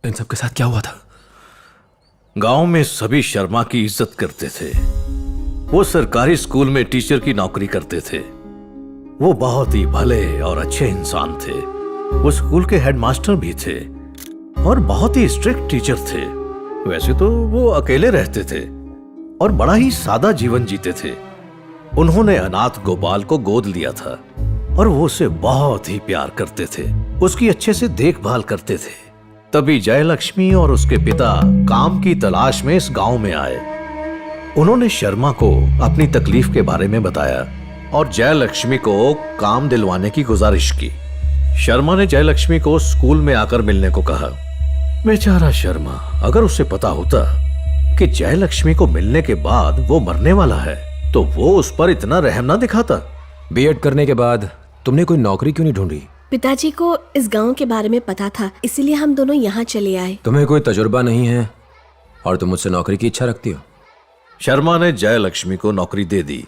इन सब के साथ क्या हुआ था? गांव में सभी शर्मा की इज्जत करते थे। वो सरकारी स्कूल में टीचर की नौकरी करते थे। वो बहुत ही भले और अच्छे इंसान थे। वो स्कूल के हेडमास्टर भी थे और बहुत ही स्ट्रिक्ट टीचर थे। वैसे तो वो अकेले रहते थे और बड़ा ही सादा जीवन जीते थे। उन्होंने अनाथ गोपाल को गोद लिया था और वो उसे बहुत ही प्यार करते थे, उसकी अच्छे से देखभाल करते थे। तभी जयलक्ष्मी और उसके पिता काम की तलाश में इस गांव में आए। उन्होंने शर्मा को अपनी तकलीफ के बारे में बताया और जयलक्ष्मी को काम दिलवाने की गुजारिश की। शर्मा ने जयलक्ष्मी को स्कूल में आकर मिलने को कहा। बेचारा शर्मा, अगर उसे पता होता कि जयलक्ष्मी को मिलने के बाद वो मरने वाला है तो वो उस पर इतना रहम ना दिखाता। बीएड करने के बाद तुमने कोई नौकरी क्यों नहीं ढूंढी? पिताजी को इस गांव के बारे में पता था, इसीलिए हम दोनों यहाँ चले आए। तुम्हें कोई तजुर्बा नहीं है और तुम मुझसे नौकरी की इच्छा रखती हो? शर्मा ने जयलक्ष्मी को नौकरी दे दी।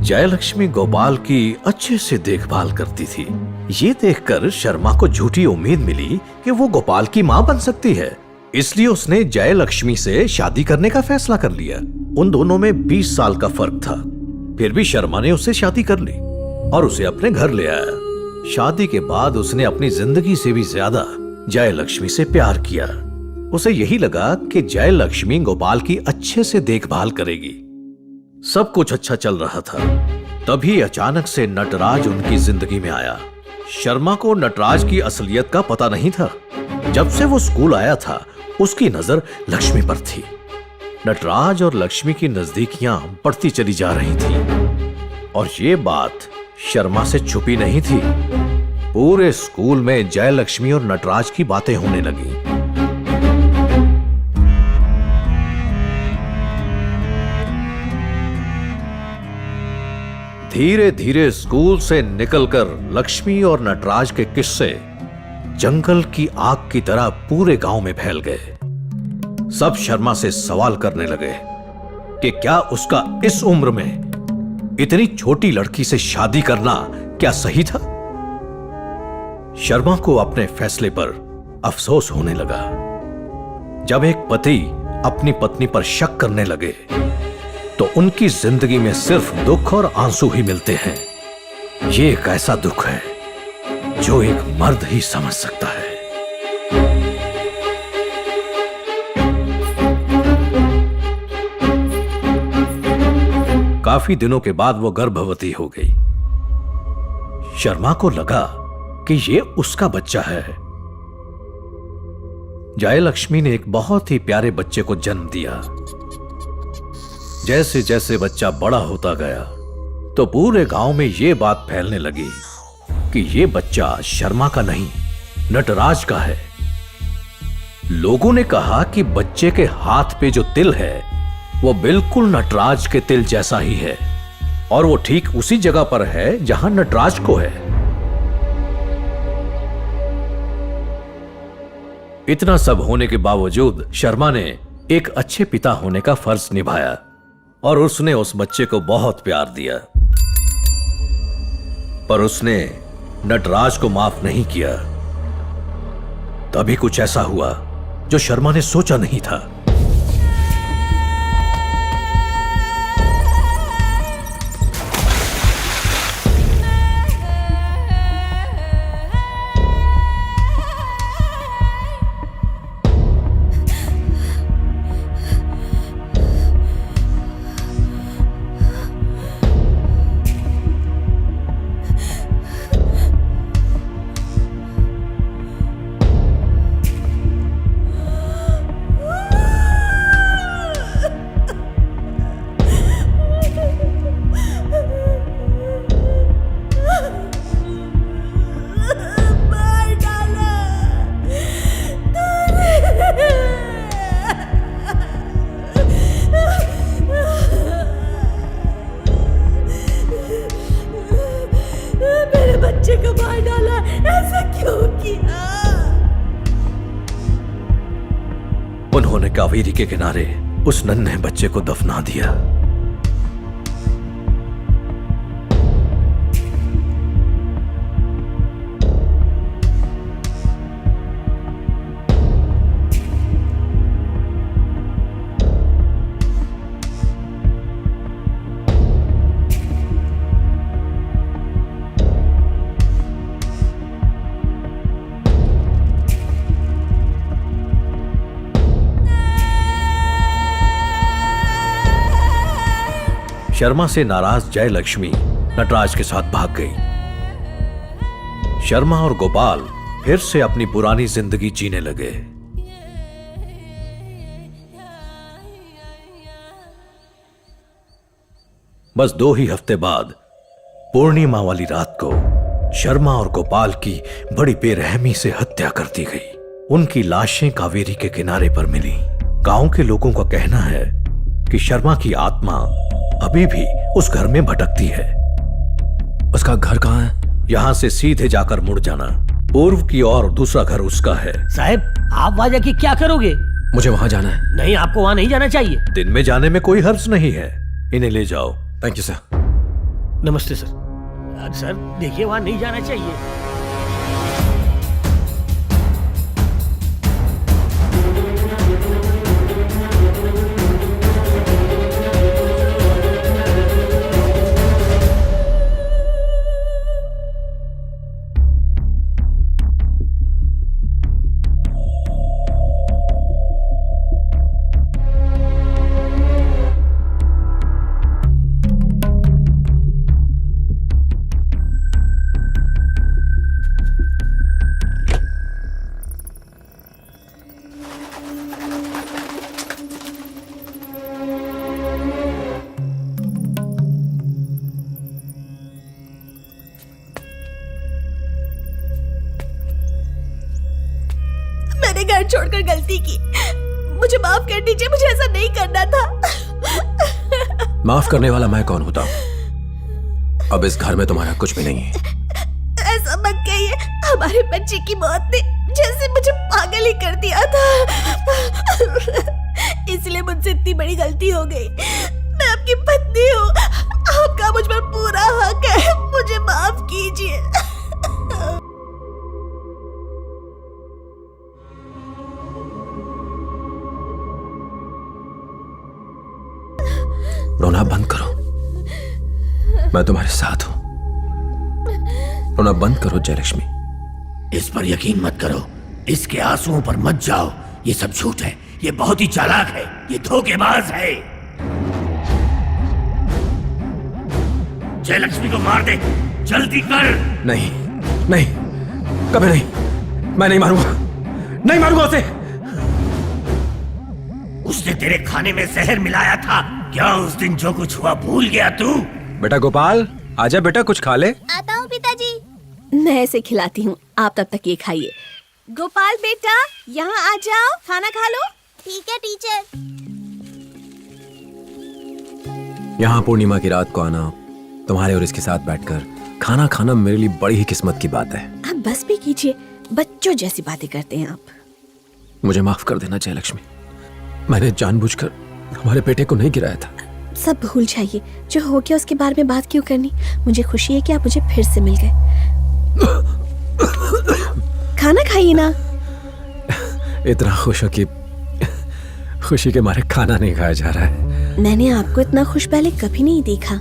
जयलक्ष्मी गोपाल की अच्छे से देखभाल करती थी। ये देखकर शर्मा को झूठी उम्मीद मिली कि वो गोपाल की मां बन सकती है, इसलिए उसने जयलक्ष्मी से शादी करने का फैसला कर लिया। उन दोनों में 20 साल का फर्क था, फिर भी शर्मा ने उससे शादी कर ली और उसे अपने घर ले आया। शादी के बाद उसने अपनी जिंदगी से भी ज्यादा जयलक्ष्मी से प्यार किया। उसे यही लगा कि जयलक्ष्मी गोपाल की अच्छे से देखभाल करेगी। सब कुछ अच्छा चल रहा था, तभी अचानक से नटराज उनकी जिंदगी में आया। शर्मा को नटराज की असलियत का पता नहीं था। जब से वो स्कूल आया था उसकी नजर लक्ष्मी पर थी। नटराज और लक्ष्मी की नजदीकियां बढ़ती चली जा रही थी और ये बात शर्मा से छुपी नहीं थी। पूरे स्कूल में जयलक्ष्मी और नटराज की बातें होने लगी। धीरे धीरे स्कूल से निकलकर लक्ष्मी और नटराज के किस्से जंगल की आग की तरह पूरे गांव में फैल गए। सब शर्मा से सवाल करने लगे कि क्या उसका इस उम्र में इतनी छोटी लड़की से शादी करना क्या सही था। शर्मा को अपने फैसले पर अफसोस होने लगा। जब एक पति अपनी पत्नी पर शक करने लगे तो उनकी जिंदगी में सिर्फ दुख और आंसू ही मिलते हैं। ये एक ऐसा दुख है जो एक मर्द ही समझ सकता है। काफी दिनों के बाद वो गर्भवती हो गई। शर्मा को लगा कि ये उसका बच्चा है। जयलक्ष्मी ने एक बहुत ही प्यारे बच्चे को जन्म दिया। जैसे जैसे बच्चा बड़ा होता गया तो पूरे गांव में ये बात फैलने लगी कि ये बच्चा शर्मा का नहीं, नटराज का है। लोगों ने कहा कि बच्चे के हाथ पे जो तिल है वो बिल्कुल नटराज के तिल जैसा ही है और वो ठीक उसी जगह पर है जहां नटराज को है। इतना सब होने के बावजूद शर्मा ने एक अच्छे पिता होने का फर्ज निभाया और उसने उस बच्चे को बहुत प्यार दिया। पर उसने नटराज को माफ नहीं किया। तभी कुछ ऐसा हुआ जो शर्मा ने सोचा नहीं था। बच्चे को मार डाला, ऐसा क्यों किया? उन्होंने कावेरी के किनारे उस नन्हे बच्चे को दफना दिया। शर्मा से नाराज जयलक्ष्मी नटराज के साथ भाग गई। शर्मा और गोपाल फिर से अपनी पुरानी जिंदगी जीने लगे। बस 2 ही हफ्ते बाद पूर्णिमा वाली रात को शर्मा और गोपाल की बड़ी बेरहमी से हत्या कर दी गई। उनकी लाशें कावेरी के किनारे पर मिली। गांव के लोगों का कहना है कि शर्मा की आत्मा अभी भी उस घर में भटकती है। उसका घर कहाँ है? यहां से सीधे जाकर मुड़ जाना। पूर्व की ओर दूसरा घर उसका है। साहब, आप वहां जाके क्या करोगे? मुझे वहां जाना है। नहीं, आपको वहां नहीं जाना चाहिए। दिन में जाने में कोई हर्ज नहीं है। इन्हें ले जाओ। Thank you sir. नमस्ते सर। सर देखिए, वहां नहीं जाना चाहिए। मैंने घर छोड़कर गलती की, मुझे माफ कर दीजिए। मुझे ऐसा नहीं करना था। माफ करने वाला मैं कौन होता हूं? अब इस घर में तुम्हारा कुछ भी नहीं है। ऐसा मत कहिए। हमारे बच्चे की मौत ने जैसे मुझे पागल ही कर दिया था। इसलिए मुझसे इतनी बड़ी गलती हो गई। मैं आपकी पत्नी हूँ। आपका मुझ पर पूरा हक है। मुझे माफ कीजिए। रोना बंद करो। मैं तुम्हारे साथ हूं। रोना बंद करो जयलक्ष्मी। इस पर यकीन मत करो। इसके आंसुओं पर मत जाओ। ये सब झूठ है। ये बहुत ही चालाक है। ये धोखेबाज है। जयलक्ष्मी को मार दे, जल्दी कर। नहीं, नहीं, कभी नहीं। मैं नहीं मारूंगा। नहीं मारूंगा उसे। उसने तेरे खाने में जहर मिलाया था। क्या उस दिन जो कुछ हुआ भूल गया तू? बेटा गोपाल, आजा बेटा, कुछ खा ले। आता हूँ पिताजी। मैं ऐसे खिलाती हूँ, आप तब तक ये खाइए। गोपाल बेटा, यहाँ आ जाओ, खाना खा लो। ठीक है टीचर। यहाँ पूर्णिमा की रात को आना, तुम्हारे और इसके साथ बैठकर खाना खाना मेरे लिए बड़ी ही किस्मत की बात है। आप बस भी कीजिए, बच्चों जैसी बातें करते हैं आप। मुझे माफ कर देना जयलक्ष्मी। मैंने जानबूझकर हमारे बेटे को नहीं गिराया था। सब भूल जाइए। जो हो गया उसके बारे में बात क्यों करनी। मुझे खुशी है कि आप मुझे फिर से मिल गए। खाना खाइए ना। इतना खुश हो कि खुशी के मारे खाना नहीं खाया जा रहा है। मैंने आपको इतना खुश पहले कभी नहीं देखा।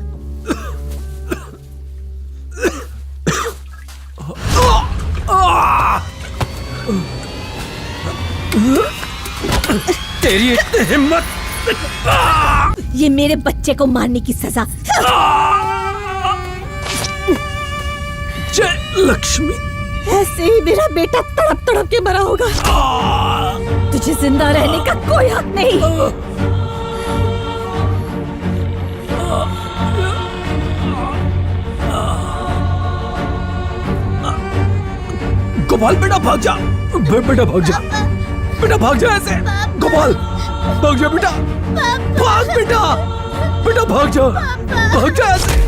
तेरी इतनी हिम्मत! ये मेरे बच्चे को मारने की सजा। जयलक्ष्मी, ऐसे ही मेरा बेटा तड़प तड़प के मरा होगा। तुझे जिंदा रहने का कोई हक नहीं। गोपाल बेटा भाग जा। बेटा भाग जा। बेटा भाग जा ऐसे। गोपाल भाग जा बेटा। भाग बेटा। बेटा भाग जा। भाग जा ऐसे।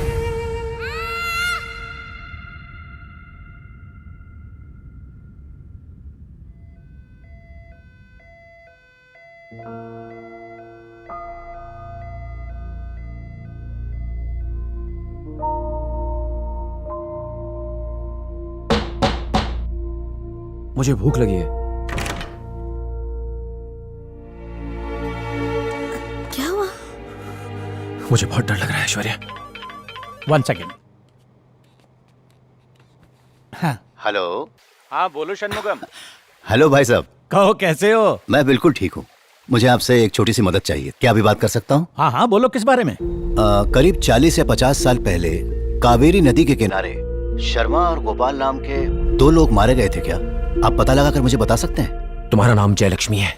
मुझे भूख लगी है। क्या हुआ? मुझे बहुत डर लग रहा है ऐश्वर्या। 1 सेकेंड। हाँ हेलो। हाँ बोलो षणमुगम। हेलो भाई साहब। कहो, कैसे हो? मैं बिल्कुल ठीक हूँ। मुझे आपसे एक छोटी सी मदद चाहिए, क्या अभी बात कर सकता हूँ? हाँ हाँ बोलो, किस बारे में? करीब 40 या 50 साल पहले कावेरी नदी के किनारे शर्मा और गोपाल नाम के 2 लोग मारे गए थे। क्या आप पता लगाकर मुझे बता सकते हैं? तुम्हारा नाम जयलक्ष्मी है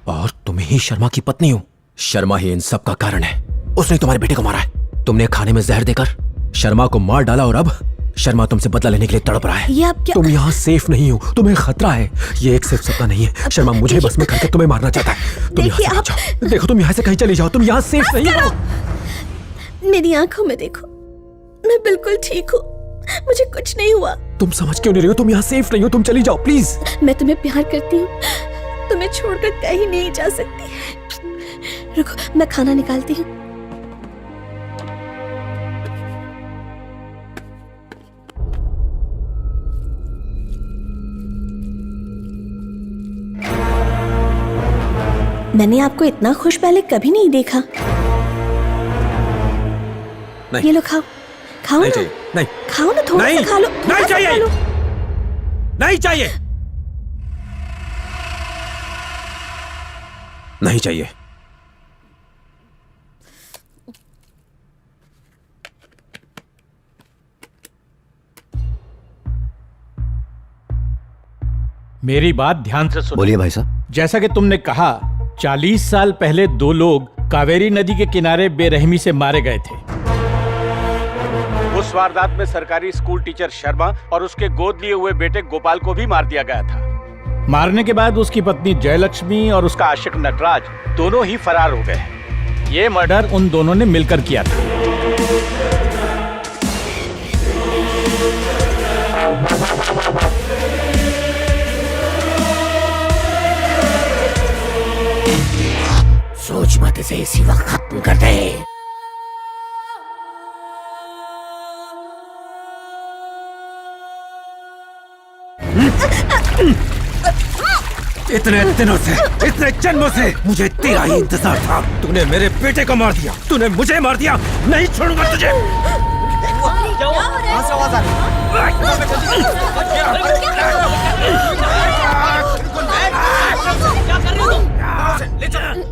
और तुम ही शर्मा की पत्नी हो। शर्मा ही इन सब का कारण है। उसने तुम्हारे बेटे को मारा है। तुमने खाने में जहर देकर शर्मा को मार डाला और अब शर्मा तुमसे बदला लेने के लिए तड़प रहा है। ये आप क्या? तुम यहाँ सेफ नहीं हो, तुम्हें खतरा है। ये एक सिर्फ सपना नहीं है। शर्मा मुझे बस में करके तुम्हें मारना चाहता है। तुम यहाँ से देखिए, मत जाओ। देखो तुम यहाँ से कहीं चली जाओ, तुम यहाँ सेफ नहीं हो। मेरी आंखों में देखो, मैं बिल्कुल ठीक हूँ, मुझे कुछ नहीं हुआ। तुम समझ क्यों नहीं रही हो? तुम यहाँ सेफ नहीं हो, तुम चली जाओ प्लीज। मैं तुम्हें प्यार करती हूँ, तुम्हें छोड़कर कहीं नहीं जा सकती। रुको, मैं खाना निकालती हूँ। मैंने आपको इतना खुश पहले कभी नहीं देखा। नहीं। ये लो, खाओ खाओ नहीं ना। चाहिए, नहीं। खाओ ना, थोड़ा सा खा लो। थोड़ा नहीं सा चाहिए, खा लो। नहीं चाहिए, नहीं चाहिए। मेरी बात ध्यान से सुनो। बोलिए भाई साहब। जैसा कि तुमने कहा, 40 साल पहले 2 लोग कावेरी नदी के किनारे बेरहमी से मारे गए थे। उस वारदात में सरकारी स्कूल टीचर शर्मा और उसके गोद लिए हुए बेटे गोपाल को भी मार दिया गया था। मारने के बाद उसकी पत्नी जयलक्ष्मी और उसका आशिक नटराज दोनों ही फरार हो गए। ये मर्डर उन दोनों ने मिलकर किया था। सोच मत, इसे इसी वक्त खत्म कर दे। इतने दिनों से, इतने जन्मों से मुझे तेरा ही इंतजार था। तूने मेरे बेटे को मार दिया, तूने मुझे मार दिया। नहीं छोड़ूंगा तुझे। क्या कर रहे हो?